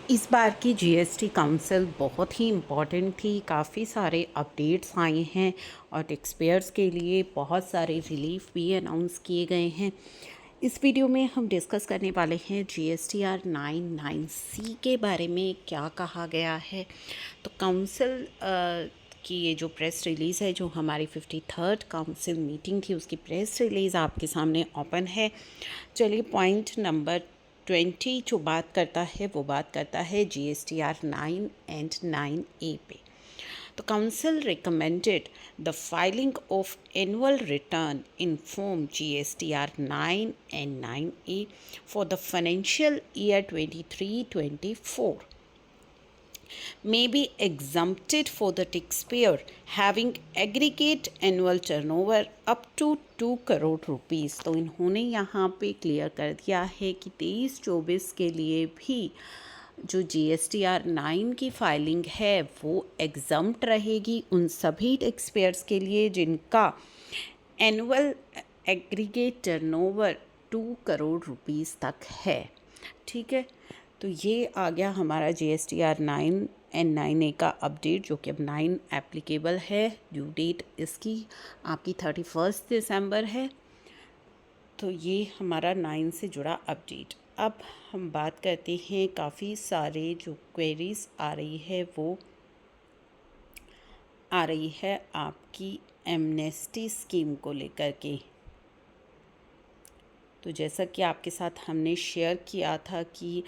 इस बार की GST council बहुत ही इम्पॉर्टेंट थी। काफ़ी सारे अपडेट्स आए हैं और टैक्स पेयर्स के लिए बहुत सारे रिलीफ भी अनाउंस किए गए हैं। इस वीडियो में हम डिस्कस करने वाले हैं जीएसटीआर 99C के बारे में क्या कहा गया है। तो काउंसिल की ये जो प्रेस रिलीज़ है, जो हमारी 53rd काउंसिल मीटिंग थी, उसकी प्रेस रिलीज़ आपके सामने ओपन है। चलिए पॉइंट नंबर 20 जो बात करता है वो बात करता है जीएसटीआर 9 एंड 9A पे। तो council recommended the filing of annual return in form GSTR 9 and 9A for the financial year 23-24 may be exempted for the taxpayer having aggregate annual turnover up to 2 crore rupees. तो इन्होंने यहाँ पे clear कर दिया है कि 23-24 के लिए भी जो जीएसटीआर 9 की फाइलिंग है वो एग्जम्प्ट रहेगी उन सभी टैक्सपेयर्स के लिए जिनका annual aggregate turnover 2 crore rupees तक है। ठीक है, तो ये आ गया हमारा जीएसटीआर 9 एंड 9A का अपडेट, जो कि अब 9 एप्लीकेबल है। ड्यू डेट इसकी आपकी 31 दिसंबर है। तो ये हमारा 9 से जुड़ा अपडेट। अब हम बात करते हैं, काफ़ी सारे जो क्वेरीज आ रही है वो आ रही है आपकी एमनेस्टी स्कीम को लेकर के। तो जैसा कि आपके साथ हमने शेयर किया था कि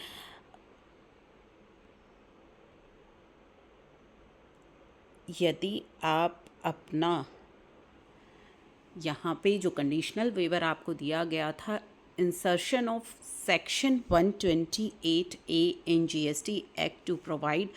यदि आप अपना यहाँ पे जो कंडीशनल वेवर आपको दिया गया था, insertion of section 128A in GST act to provide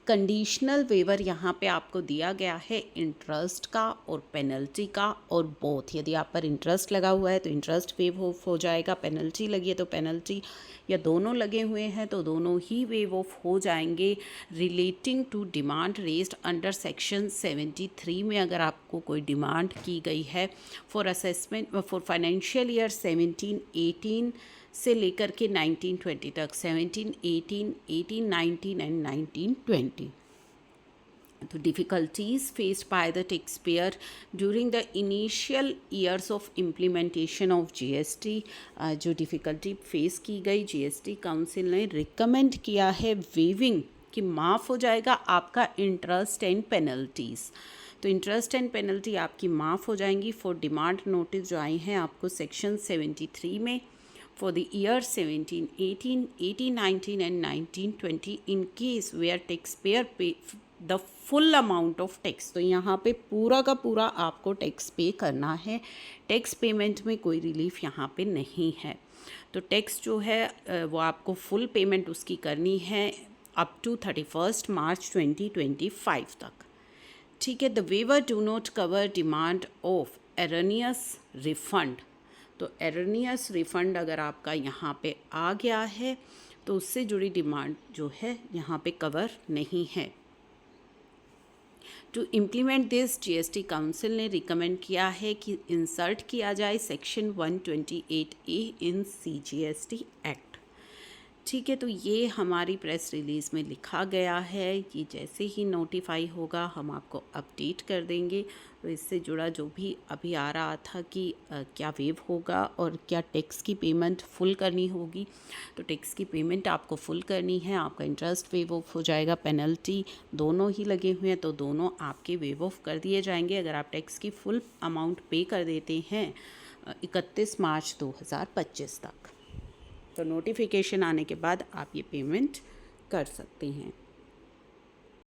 conditional waiver, यहाँ पे आपको दिया गया है इंटरेस्ट का और पेनल्टी का और बोथ। यदि आप पर इंटरेस्ट लगा हुआ है तो इंटरेस्ट वेव ऑफ हो जाएगा, पेनल्टी लगी है तो पेनल्टी, या दोनों लगे हुए हैं तो दोनों ही वेव ऑफ हो जाएंगे। Relating to demand raised under section 73 में अगर आपको कोई डिमांड की गई है for assessment for financial year 17-18 से लेकर के 19-20 तक, 17-18, 18-19 एंड 19-20। तो difficulties faced by the tax payer during the initial years of implementation of GST, जो डिफ़िकल्टी फेस की गई, जीएसटी काउंसिल ने रिकमेंड किया है वेविंग, कि माफ़ हो जाएगा आपका इंटरेस्ट एंड पेनल्टीज़। तो इंटरेस्ट एंड पेनल्टी आपकी माफ़ हो जाएंगी फॉर डिमांड नोटिस जो आई हैं आपको सेक्शन 73 में for the year 17-18, 18-19 and 19-20 in case where taxpayer pay the full amount of tax। तो यहाँ पे पूरा का पूरा आपको टैक्स पे करना है, टैक्स पेमेंट में कोई रिलीफ यहाँ पे नहीं है। तो टैक्स जो है वो आपको फुल पेमेंट उसकी करनी है अप टू 31 मार्च 2025 तक। ठीक है, the waiver do not cover demand of erroneous refund. तो एरनियस रिफ़ंड अगर आपका यहाँ पे आ गया है तो उससे जुड़ी डिमांड जो है यहाँ पे कवर नहीं है। To implement this GST council ने रिकमेंड किया है कि इंसर्ट किया जाए सेक्शन 128A इन सीजीएसटी एक्ट। ठीक है, तो ये हमारी प्रेस रिलीज़ में लिखा गया है। ये जैसे ही नोटिफाई होगा हम आपको अपडेट कर देंगे। तो इससे जुड़ा जो भी अभी आ रहा था कि क्या वेव होगा और क्या टैक्स की पेमेंट फुल करनी होगी, तो टैक्स की पेमेंट आपको फुल करनी है, आपका इंटरेस्ट वेव ऑफ हो जाएगा, पेनल्टी दोनों ही लगे हुए हैं तो दोनों आपके वेव ऑफ कर दिए जाएंगे अगर आप टैक्स की फुल अमाउंट पे कर देते हैं 31 मार्च 2025 तक। तो नोटिफिकेशन आने के बाद आप ये पेमेंट कर सकते हैं।